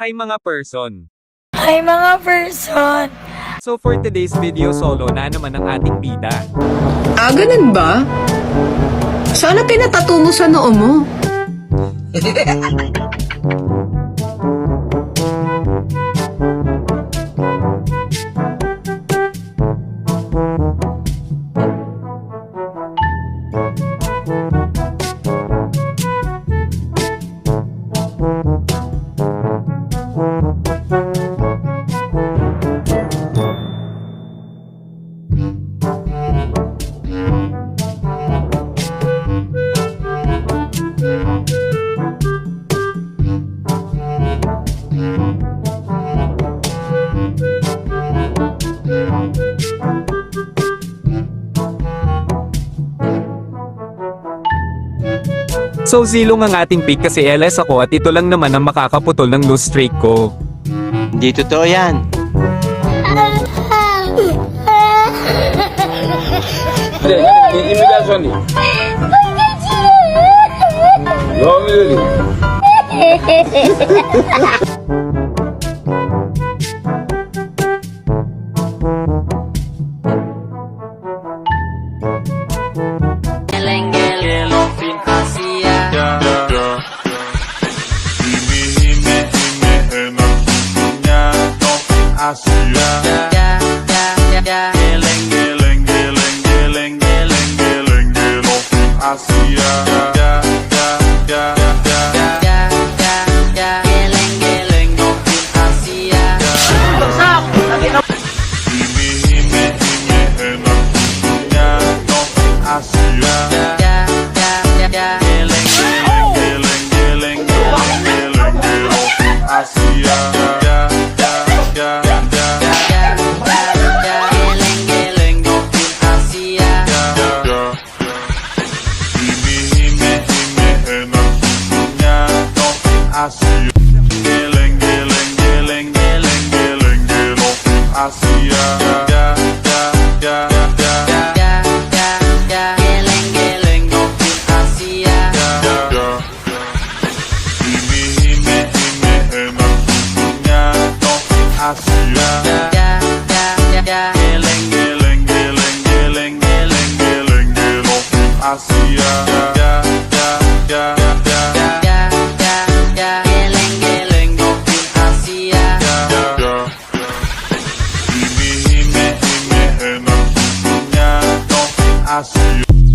Hi mga person! Hi mga person! So for today's video, solo na naman ang ating bida. Ganun ba? Sana pinatato mo sa noo mo. So zilong ang ating pick kasi LS ako at ito lang naman ang makakaputol ng loose streak ko. Hindi totoo yan. imitasyon eh. Yomili.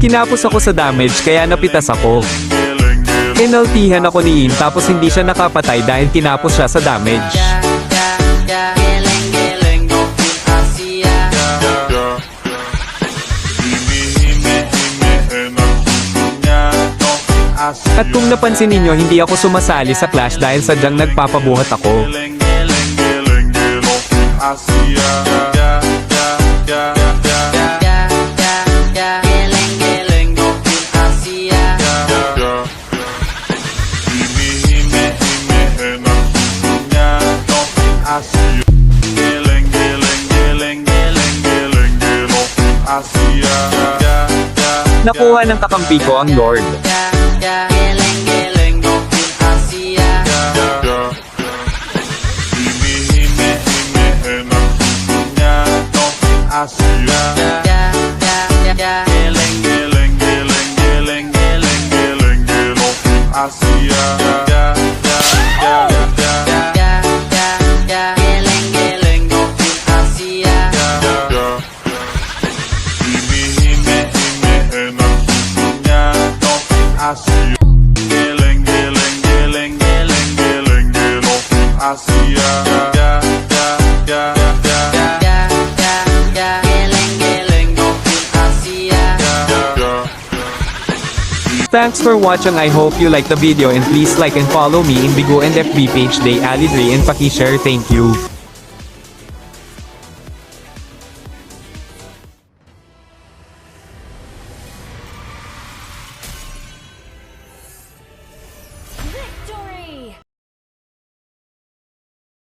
Kinapos ako sa damage kaya napitas ako. NLT-han ako ni Im tapos hindi siya nakapatay dahil kinapos siya sa damage. At kung napansin ninyo hindi ako sumasali sa Clash dahil sadyang nagpapabuhat ako. Nakuha ng kakampi ko ang Lord. Thanks for watching. I hope you like the video and please like and follow me in Bigo and FB page Day Ali Dre and Paki-share. Thank you.